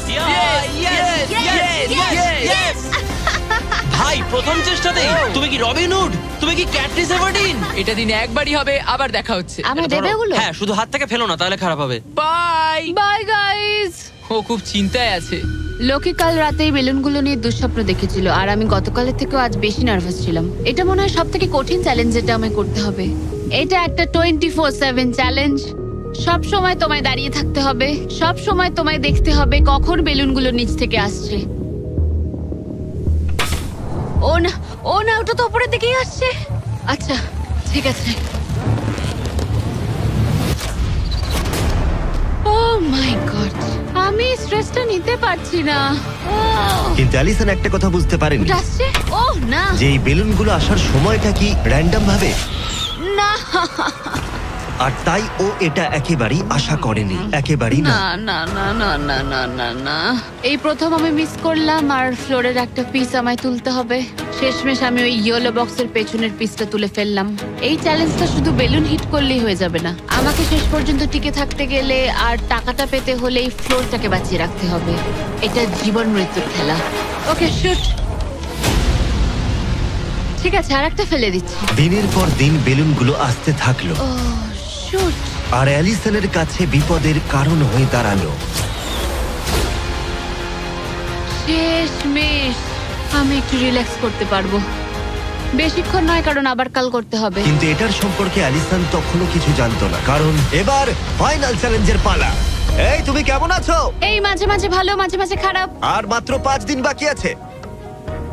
yes, yes, yes. ভাই, প্রথম চেষ্টাতেই তুমি কি রবিন হুড? তুমি কি ক্যাটরিস এভারডিন? এটা দিনে একবারই হবে, আবার দেখা হচ্ছে। আমার দেবে ওগুলো? হ্যাঁ, শুধু হাত থেকে ফেলো না, তাহলে খারাপ হবে। বাই। Bye guys. ও খুব চিন্তায় আছে। লোকে কাল রাতেই বেলুনগুলো নিয়ে দুঃস্বপ্ন দেখেছিল, আর আমি গতকালের থেকেও আজ বেশি নার্ভাস ছিলাম। এটা মনে হয় সব থেকে কঠিন চ্যালেঞ্জ যেটা আমায় করতে হবে। এটা একটা 24/7 চ্যালেঞ্জ। সব সময় তোমায় দাঁড়িয়ে থাকতে হবে। সব সময় তোমায় দেখতে হবে কখন বেলুনগুলো নিচ থেকে আসছে। ও না, ও না, ওটা তো উপরের দিকেই আসছে। আচ্ছা, ঠিক আছে। ও মাই গড, আমি স্ট্রেসটা নিতে পারছি না। কিন্তু অ্যালিসন একটা কথা বুঝতে পারেনি, ওটা আসছে? ও না, যে এই বেলুনগুলো আসার সময়টা কি র্যান্ডম ভাবে। না। আর তাই ও এটা একেবারেই আশা করেনি, একেবারেই না। না না না না না না না না, এই প্রথম আমি মিস করলাম আর ফ্লোরের একটা পিস আমায় তুলতে হবে। শেষমেশ আমি ওই ইয়েলো বক্সের পেছনের পিসটা তুলে ফেললাম। এই চ্যালেঞ্জটা শুধু বেলুন হিট করলেই হয়ে যাবে না, আমাকে শেষ পর্যন্ত টিকে থাকতে গেলে আর টাকাটা পেতে হলে এই ফ্লোরটাকে বাঁচিয়ে রাখতে হবে। এটা জীবন মৃত্যুর খেলা। ওকে শুট। ঠিক আছে, আর একটা ফেলে দিচ্ছি। দিনের পর দিন বেলুনগুলো আসতে থাকলো ও শুট। আর অ্যালিসনের কাছে বিপদের কারণ হয়ে দাঁড়ালো। শেষমেশ আমি একটু রিল্যাক্স করতে পারবো। বেশিক্ষণ নয়, কারণ আবার কাল করতে হবে। কিন্তু এটার সম্পর্কে অ্যালিসন তখনও কিছু জানতো না, কারণ এবার ফাইনাল চ্যালেঞ্জের পালা। এই তুমি কেমন আছো? এই মাঝে মাঝে ভালো, মাঝে মাঝে খারাপ। আর মাত্র 5 দিন বাকি আছে।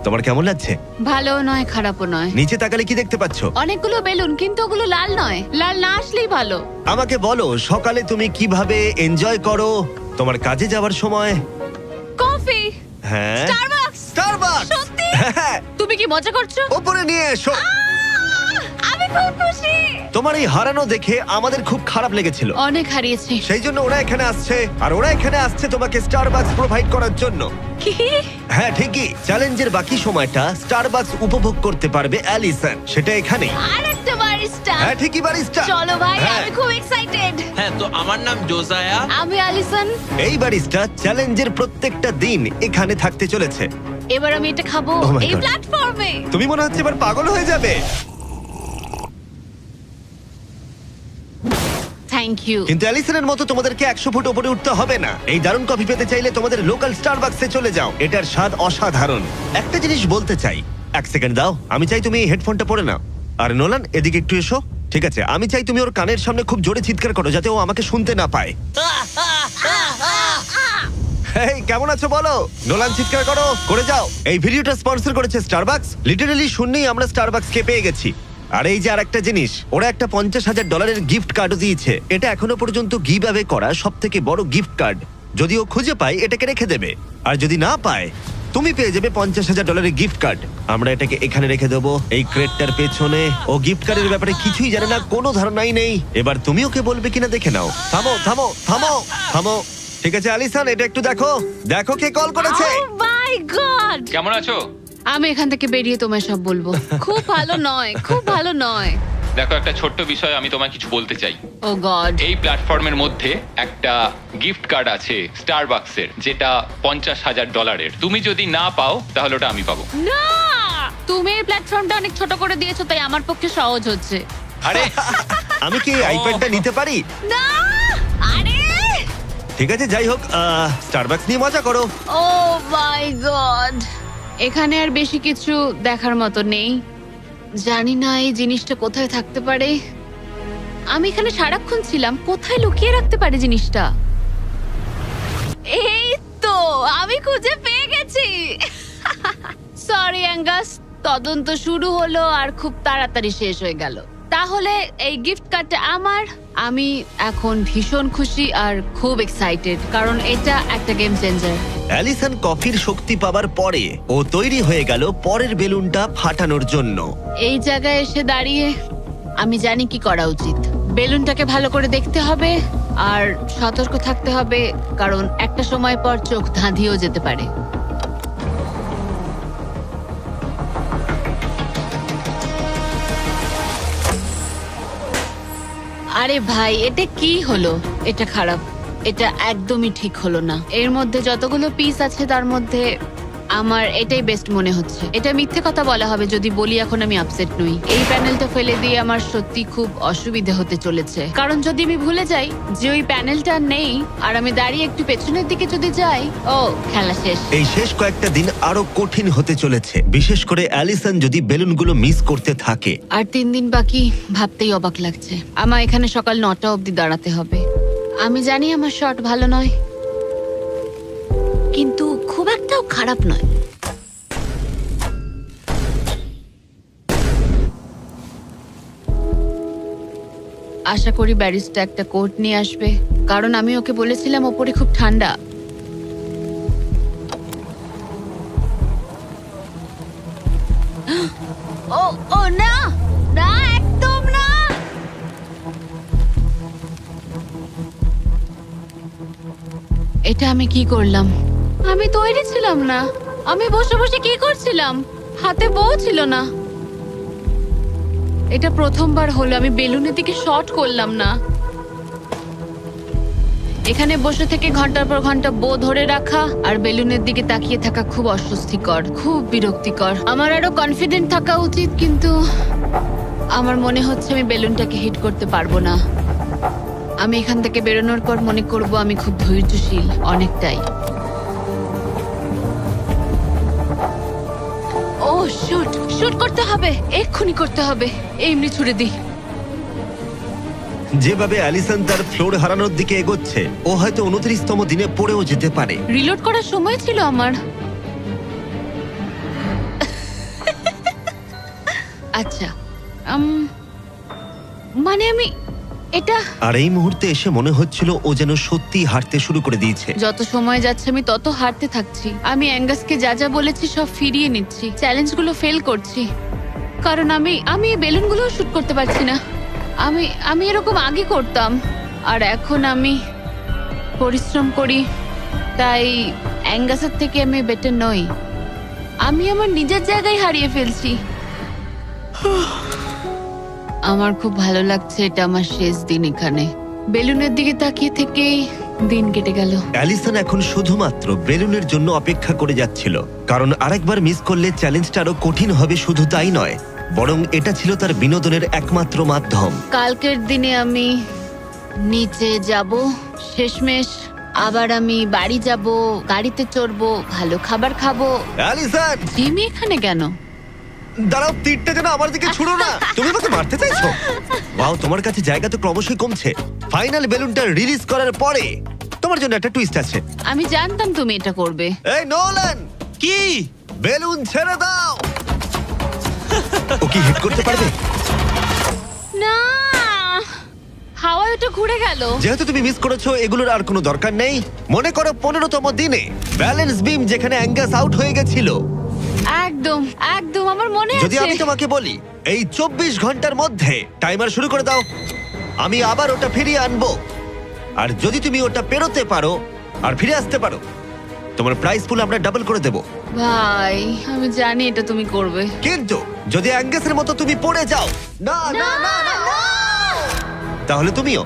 তোমার কেমন লাগছে? ভালো নয়, খারাপও নয়। নিচে তাকালে কি দেখতে পাচ্ছো? অনেকগুলো বেলুন, কিন্তু ওগুলো লাল নয়। লাল না আসলেই ভালো। আমাকে বলো, সকালে তুমি কিভাবে এনজয় করো তোমার কাজে যাওয়ার সময়? কফি। হ্যাঁ, স্টারবাকস। স্টারবাকস। সত্যি? হ্যাঁ, তুমি কি মজা করছো? উপরে নিয়ে এসো। আমি খুব খুশি। তোমার এই হারানো দেখে আমাদের খুব খারাপ লেগেছিল, অনেক হারিয়েছি। সেই জন্য ওরা এখানে আসছে, আর ওরা এখানে আসছে তোমাকে স্টারবাকস প্রোভাইড করার জন্য। কি? হ্যাঁ ঠিকই, চ্যালেঞ্জের বাকি সময়টা স্টারবাকস উপভোগ করতে পারবে অ্যালিসন, সেটা এখানে। আর একটা বারিস্টা। হ্যাঁ ঠিকই, বারিস্টা। চলো ভাই, হ্যাঁ। আমি খুব এক্সাইটেড। হ্যাঁ, তো আমার নাম জোজায়া। আমি অ্যালিসন। এই বারিস্টা চ্যালেঞ্জের প্রত্যেকটা দিন এখানে থাকতে চলেছে। এবার আমি এটা খাবো Oh my এই God. প্ল্যাটফর্মে। তুমি মনে হচ্ছে এবার পাগল হয়ে যাবে। Thank you. কিন্তু অ্যালিসনের মতো তোমাদেরকে 100 ফুট উপরে উঠতে হবে না। এই দারুণ কফি পেতে চাইলে তোমাদের লোকাল স্টারবাকসে চলে যাও, এটার স্বাদ অসাধারণ। একটা জিনিস বলতে চাই, 1 সেকেন্ড দাও। আমি চাই তুমি এই হেডফোনটা পরে নাও। আর নোলান, এদিকে একটু এসো। ঠিক আছে, আমি চাই তুমি ওর কানের সামনে খুব জোরে চিৎকার করো, যাতে ও আমাকে শুনতে না পায়। এই কেমন আছো বলো? নোলান, চিৎকার করো, করে যাও। এই ভিডিওটা স্পন্সর করেছে স্টারবাকস। লিটারালি শূন্যেই আমরা স্টারবাকসকে পেয়ে গেছি। আর এই যে আরেকটা জিনিস, ওরা একটা $50,000 গিফট কার্ডও দিয়েছে। এটা এখনো পর্যন্ত গিভ অ্যাওয়ে করা সবথেকে বড় গিফট কার্ড। যদি ও খুঁজে পায়, এটাকে রেখে দেবে, আর যদি না পায়, তুমি পেয়ে যাবে $50,000 গিফট কার্ড। আমরা এটাকে এখানে রেখে দেবো, এই ক্রেটটার পেছনে। ও গিফট কার্ডের ব্যাপারে কিছুই জানে না, কোনো ধারণাই নেই। এবার তুমি ওকে বলবে কিনা দেখে নাও। থামো থামো থামো থামো। ঠিক আছে অ্যালিসন, এটা একটু দেখো, দেখো কে কল করেছে। ও মাই গড। কেমন আছো? আমি এখান থেকে বেরিয়ে তোমায় সব বলবো। খুব ভালো নয়, খুব ভালো নয়। দেখো, একটা ছোট্ট বিষয় আমি তোমায় কিছু বলতে চাই। ও গড। এই প্ল্যাটফর্মের মধ্যে একটা গিফট কার্ড আছে স্টারবাকসের, যেটা $50,000। তুমি যদি না পাও, তাহলে ওটা আমি পাবো। না, তুমি এই প্ল্যাটফর্মটা অনেক ছোট করে দিয়েছো, তাই আমার পক্ষে সহজ হচ্ছে। আরে আমি কি এই আইপ্যাডটা নিতে পারি? না, আরে ঠিক আছে, যাই হোক, স্টারবাকস নিয়ে মজা করো। ও মাই গড। এখানে আর বেশি কিছু দেখার মতো নেই। জানি না এই জিনিসটা কোথায় থাকতে পারে। আমি এখানে সারাক্ষণ ছিলাম, কোথায় লুকিয়ে রাখতে পারে জিনিসটা? এই তো, আমি খুঁজে পেয়ে গেছি। সরি অ্যাঙ্গাস, তদন্ত শুরু হলো আর খুব তাড়াতাড়ি শেষ হয়ে গেল। তাহলে এই গিফট কার্ডটা আমার। আমি এখন ভীষণ খুশি আর খুব এক্সাইটেড, কারণ এটা একটা গেম চেঞ্জার। অ্যালিসন কফির শক্তি পাবার পরে ও তৈরি হয়ে গেল পরের বেলুনটা ফাটানোর জন্য। এই জায়গায় এসে দাঁড়িয়ে আমি জানি কি করা উচিত। বেলুনটাকে ভালো করে দেখতে হবে আর সতর্ক থাকতে হবে, কারণ একটা সময় পর চোখ ধাঁধিয়েও যেতে পারে। আরে ভাই, এটা কি হলো? এটা খারাপ, এটা একদমই ঠিক হলো না। এর মধ্যে যতগুলো পিস আছে তার মধ্যে আমার এটাই বেস্ট মনে হচ্ছে। এটা মিথ্যে কথা বলা হবে যদি বলি এখন আমি আপসেট নই। এই প্যানেলটা ফেলে দিয়ে আমার সত্যি খুব অসুবিধা হতে চলেছে, কারণ যদি আমি ভুলে যাই যে ওই প্যানেলটা নেই আর আমি দাঁড়িয়ে একটু পেছনের দিকে যদি যাই, ও খেলা শেষ। এই শেষ কয়েকটা দিন আরো কঠিন হতে চলেছে, বিশেষ করে অ্যালিসন যদি বেলুনগুলো মিস করতে থাকে। আর 3 দিন বাকি, ভাবতেই অবাক লাগছে। আমার এখানে সকাল 9টা অবধি দাঁড়াতে হবে। আমি জানি আমার শট ভালো নয়, কিন্তু খুব একটাও খারাপ নয়। আশা করি ব্যারিস্টা একটা কোট নিয়ে আসবে, কারণ আমি ওকে বলেছিলাম ওপরে খুব ঠান্ডা। ও ও না, না একদম না। এটা আমি কি করলাম? আমি তৈরি ছিলাম না। আমি বসে বসে কি করছিলাম? হাতে বউ ছিল না। এটা প্রথমবার হলো আমি বেলুনের দিকে শট করলাম না। এখানে বসে থেকে ঘন্টার পর ঘন্টা বো ধরে রাখা আর বেলুনের দিকে তাকিয়ে থাকা খুব অস্বস্তিকর, খুব বিরক্তিকর। আমার আরো কনফিডেন্ট থাকা উচিত, কিন্তু আমার মনে হচ্ছে আমি বেলুনটাকে হিট করতে পারবো না। আমি এখান থেকে বেরোনোর পর মনে করব আমি খুব ধৈর্যশীল, অনেকটাই। ও শুট শুট করতে হবে, এক্ষুনি করতে হবে। এমনি ছুড়ে দিই। যেভাবে অ্যালিসন তার ফ্লোর হারানোর দিকে এগোচ্ছে, ও হয়তো 29তম দিনে পড়েও যেতে পারে। রিলোড করার সময় ছিল আমার। আচ্ছা, মানে আমি এটা আর এই মুহূর্তে এসে মনে হচ্ছিল ও যেন সত্যি হাঁটতে শুরু করে দিয়েছে। যত সময় যাচ্ছে আমি তত হারতে থাকছি। আমি অ্যাঙ্গাসকে যা যা বলেছি সব ফিরিয়ে নিচ্ছি, চ্যালেঞ্জগুলো ফেল করছি, কারণ আমি এই বেলুনগুলো শুট করতে পারছি না। আমি এরকম আগে করতাম, আর এখন আমি পরিশ্রম করি, তাই অ্যাঙ্গাসের থেকে আমি বেটার নই। আমি আমার নিজের জায়গায় হারিয়ে ফেলছি। আমার খুব ভালো লাগছে, এটা আমার শেষ দিন এখানে। বেলুনের দিকে তাকিয়ে থেকেই দিন কেটে গেল। অ্যালিসন এখন শুধুমাত্র বেলুনের জন্য অপেক্ষা করে যাচ্ছিল, কারণ আরেকবার মিস করলে চ্যালেঞ্জটা আরো কঠিন হবে। শুধু তাই নয়, বরং এটা ছিল তার বিনোদনের একমাত্র মাধ্যম। কালকের দিনে আমি নিচে যাব, শেষমেশ আবার আমি বাড়ি যাব, গাড়িতে চড়বো, ভালো খাবার খাবো। অ্যালিসন, জিমি এখানে কেন? দাঁড়াও, তীরটা যেন আমার দিকে ছুড়ো না। তুমি আমাকে মারতে চাইছো? ওয়াও, তোমার কাছে জায়গা তো ক্রমশই কমছে। ফাইনাল বেলুনটা রিলিজ করার পরে তোমার জন্য একটা টুইস্ট আছে। আমি জানতাম তুমি এটা করবে। এই নোলান, কি? বেলুন ছেড়ে দাও। ও কি হিট করতে পারবে? না, হাওয়ায় ওটা ঘুরে গেল। যেহেতু তুমি মিস করেছো, এগুলোর আর কোনো দরকার নেই। মনে করো 15তম দিনে ব্যালেন্স বিম যেখানে অ্যাঙ্গাস আউট হয়ে গেছিল। একদম একদম আমার মনে যদি আছে। আমি তোমাকে বলি এই 24 ঘন্টার মধ্যে টাইমার শুরু করে দাও, আমি আবার ওটা ফিরিয়ে আনবো। আর যদি তুমি ওটা পেরোতে পারো আর ফিরে আসতে পারো, তোমার প্রাইস পুল আমরা ডাবল করে দেব। ভাই, আমি জানি এটা তুমি করবে। কিন্তু যদি অ্যাঙ্গাসের মতো তুমি পড়ে যাও, না না না না, তাহলে তুমিও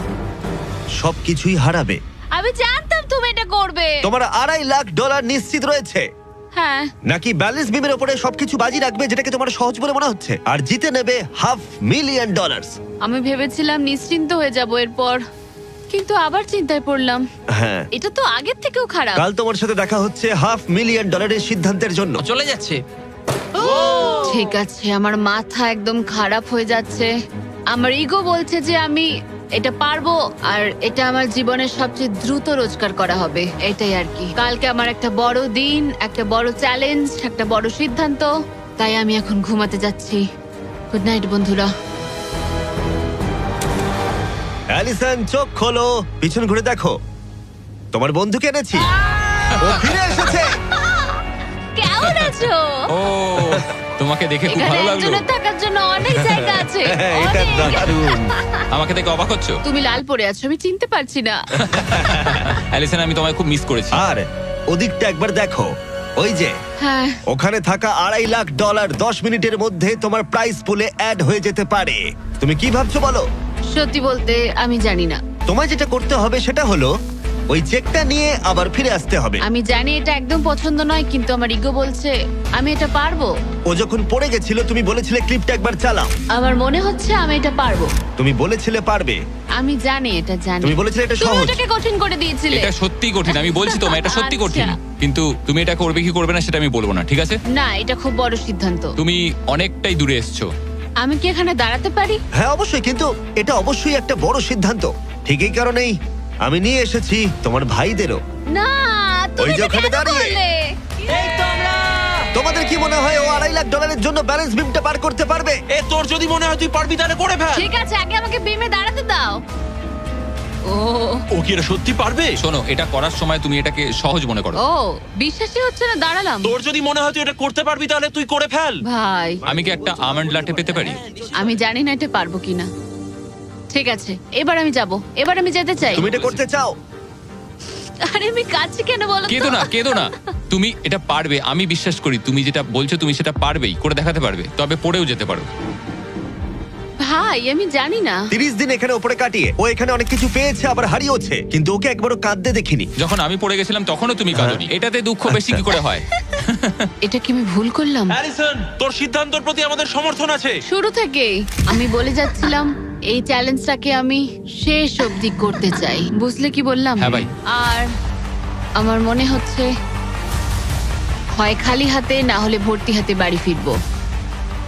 সবকিছুই হারাবে। আমি জানতাম তুমি এটা করবে। তোমার $2.5 লাখ নিশ্চিত রয়েছে। হ্যাঁ, নাকি ব্যালেন্স বিমের উপরে সবকিছু বাজি রাখবে, যেটাকে তোমার সহজ বলে মনে হচ্ছে, আর জিতে নেবে $500,000? আমি ভেবেছিলাম নিশ্চিন্ত হয়ে যাব এরপর, কিন্তু আবার চিন্তায় পড়লাম। হ্যাঁ, এটা তো আগের থেকেও খারাপ। কাল তোমার সাথে দেখা হচ্ছে $500,000 সিদ্ধান্তের জন্য। চলে যাচ্ছে। ঠিক আছে, আমার মাথা একদম খারাপ হয়ে যাচ্ছে। আমার ইগো বলছে যে আমি এটা পারবো, আর এটা আমার জীবনের সবচেয়ে দ্রুত রোজগার করা হবে। এটাই আর কি। কালকে আমার একটা বড় দিন, একটা বড় চ্যালেঞ্জ, একটা বড় সিদ্ধান্ত। তাই আমি এখন ঘুমাতে যাচ্ছি। গুড নাইট বন্ধুরা। অ্যালিসন, চোখ খোলো, পিছন ঘুরে দেখো, তোমার বন্ধুকে এনেছি। ও ফিরে এসেছে। কেমন আছো? ও, তোমাকে দেখে খুব এখানে ভালো লাগলো। একজনের থাকার জন্য অনেক জায়গা আছে। হ্যাঁ, এটা অনেক। দারুণ। আমাকে দেখে অবাক হচ্ছ? তুমি লাল পরে আছো, আমি চিনতে পারছি না। অ্যালিসন, আমি তোমায় খুব মিস করেছি। আর ওদিকটা একবার দেখো, ওই যে হ্যাঁ, ওখানে থাকা $2.5 লাখ 10 মিনিটের মধ্যে তোমার প্রাইস পুলে অ্যাড হয়ে যেতে পারে। তুমি কি ভাবছো বলো? সত্যি বলতে আমি জানি না। তোমায় যেটা করতে হবে সেটা হলো ওই চেকটা নিয়ে আবার ফিরে আসতে হবে। আমি জানি এটা একদম পছন্দ নয়, কিন্তু আমার ইগো বলছে আমি এটা পারবো। ও যখন পড়ে গেছিল তুমি বলেছিলে ক্লিপটা একবার চালাও। আমার মনে হচ্ছে আমি এটা পারবো। তুমি বলেছিলে পারবে। আমি জানি এটা জানি। তুমি বলেছিলে এটা তুমি সহজ। ওটাকে কঠিন করে দিয়েছিলে। এটা সত্যি কঠিন, আমি বলছি তোমায় এটা সত্যি কঠিন। আচ্ছা। কিন্তু তুমি এটা করবে কি করবে না সেটা আমি বলবো না, ঠিক আছে? না, এটা খুব বড় সিদ্ধান্ত। তুমি অনেকটাই দূরে এসছো। আমি কি এখানে দাঁড়াতে পারি? হ্যাঁ অবশ্যই, কিন্তু এটা অবশ্যই একটা বড় সিদ্ধান্ত। ঠিক এই কারণেই আমি নিয়ে এসেছি তোমার ভাইদেরও। না, তুমি ওই যে এটা ওখানে কেন দাঁড়িয়ে। করলে? এই তো আমরা। তোমাদের কি মনে হয় ও $2.5 লাখ জন্য ব্যালেন্স বিমটা পার করতে পারবে? এ তোর যদি মনে হয় তুই পারবি তাহলে করে ফেল। ঠিক আছে, আগে আমাকে বিমে দাঁড়াতে দাও। ও ও কি এটা সত্যি পারবে? শোনো, এটা করার সময় তুমি এটাকে সহজ মনে করো। ও বিশ্বাসই হচ্ছে না, দাঁড়ালাম। তোর যদি মনে হয় তুই এটা করতে পারবি তাহলে তুই করে ফেল। ভাই, আমি কি একটা আমন্ড লাটে পেতে পারি? আমি জানি না এটা পারবো কিনা। ঠিক আছে, এবার আমি যাব, এবার আমি যেতে চাই। তুমি এটা করতে চাও? আরে আমি কাছে কেন বলো কেঁদো না কেঁদো না, তুমি এটা পারবে, আমি বিশ্বাস করি। তুমি যেটা বলছো তুমি সেটা পারবেই, করে দেখাতে পারবে, তবে পড়েও যেতে পারো। ভাই আমি জানি না। 30 দিন এখানে উপরে কাটিয়ে ও এখানে অনেক কিছু পেয়েছে আবার হারিয়েছে, কিন্তু ওকে একবারও কাঁদতে দেখিনি। যখন আমি পড়ে গেছিলাম তখনও তুমি কাঁদোনি, এটাতে দুঃখ বেশি কি করে হয়? এটা কি আমি ভুল করলাম? হ্যারিসন, তোর সিদ্ধান্তের প্রতি আমাদের সমর্থন আছে। শুরু থেকেই আমি বলে যাচ্ছিলাম এই চ্যালেঞ্জটাকে আমি শেষ অবধি করতে চাই, বুঝলে কি বললাম? হ্যাঁ ভাই। আর আমার মনে হচ্ছে হয় খালি হাতে না হলে ভর্তি হাতে বাড়ি ফিরবো।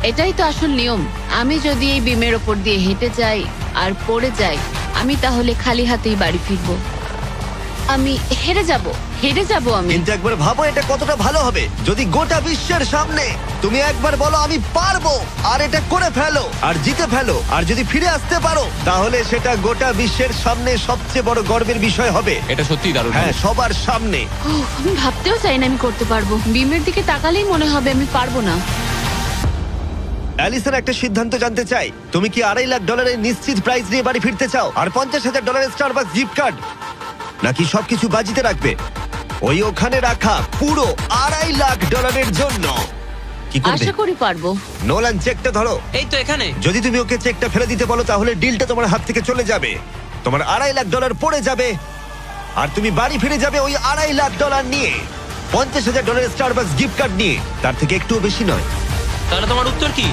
এটাই তো আসল নিয়ম। আমি যদি এই বিমের ওপর দিয়ে হেঁটে যাই আর পড়ে যাই, আমি তাহলে খালি হাতেই বাড়ি ফিরবো। আমি হেরে যাব আমি। কিন্তু একবার ভাবো এটা কতটা ভালো হবে যদি গোটা বিশ্বের সামনে তুমি একবার বলো আমি পারবো, আর এটা করে ফেলো আর জিতে ফেলো। আর যদি ফিরে আসতে পারো তাহলে সেটা গোটা বিশ্বের সামনে সবচেয়ে বড় গর্বের বিষয় হবে। এটা সত্যিই দারুণ। হ্যাঁ, সবার সামনে। আমি ভাবতেও চাই না আমি করতে পারবো। বিমের দিকে তাকালেই মনে হবে আমি পারবো না। অ্যালিসন একটা সিদ্ধান্ত জানতে চাই, তুমি কি $2.5 লাখ নিশ্চিত প্রাইজ নিয়ে বাড়ি ফিরতে চাও আর $50,000 স্টারবাকস গিফট কার্ড, নাকি সবকিছু বাজিতে রাখবে ওই ওখানে রাখা পুরো $2.5 লাখ জন্য? কি করবে? আশা করি পারবো। নোলান, চেকটা ধরো। এই তো এখানে। যদি তুমি ওকে চেকটা ফেলে দিতে বলো তাহলে ডিলটা তোমার হাত থেকে চলে যাবে, তোমার $2.5 লাখ পড়ে যাবে, আর তুমি বাড়ি ফিরে যাবে ওই $2.5 লাখ নিয়ে, $50,000 স্টারবাকস গিফট কার্ড নিয়ে। তার থেকে একটুও বেশি নয়। তাহলে তোমার উত্তর কি?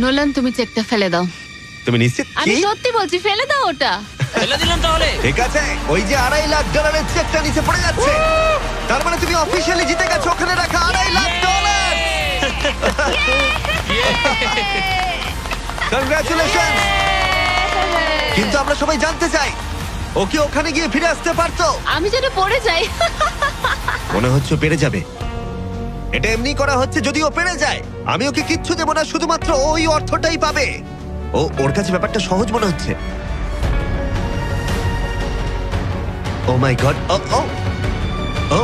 নোলান তুমি চেকটা ফেলে দাও। তুমি নিশ্চিত? আমি কি? সত্যি বলছি, ফেলে দাও ওটা। ফেলে দিলাম তাহলে। ঠিক আছে, ওই যে $2.5 লাখ চেকটা নিচে পড়ে যাচ্ছে, তার মানে তুমি অফিসিয়ালি জিতে গেছো ওখানে রাখা $2.5 লাখ। কংগ্রাচুলেশন। কিন্তু আমরা সবাই জানতে চাই ও কি ওখানে গিয়ে ফিরে আসতে পারতো? আমি যেন পড়ে যাই। মনে হচ্ছে পেরে যাবে। এটা এমনি করা হচ্ছে যদি ও পেরে যায়। আমি ওকে কিচ্ছু দেবো না, শুধুমাত্র ওই অর্থটাই পাবে। ওর কাছে ব্যাপারটা সহজ মনে হচ্ছে। ও মাই গড। ও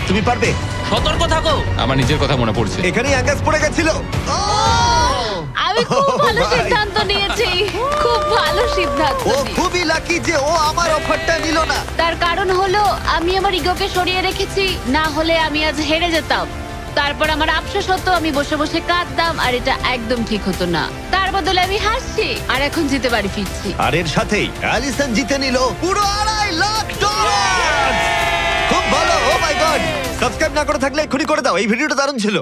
তুমি পারবে। সতর্ক থাকো। আমার নিজের কথা মনে পড়ছে। এখানেই অ্যাঙ্গাস পড়ে গেছিল। আমি খুব ভালো ভাই। সিদ্ধান্ত নিয়েছি, খুব ভালো সিদ্ধান্ত ও নিয়েছি। খুবই লাকি যে ও আমার অফারটা নিল না। তার কারণ হলো আমি আমার ইগোকে সরিয়ে রেখেছি, না হলে আমি আজ হেরে যেতাম। তারপর আমার আফসোস হতো, আমি বসে বসে কাঁদতাম, আর এটা একদম ঠিক হতো না। তার বদলে আমি হাসছি আর এখন জিতে বাড়ি ফিরছি। আর এর সাথেই অ্যালিসন জিতে নিল পুরো $2.5 লাখ। খুব ভালো। ও মাই গড। সাবস্ক্রাইব না করে থাকলে এক্ষুনি করে দাও, এই ভিডিওটা দারুণ ছিল।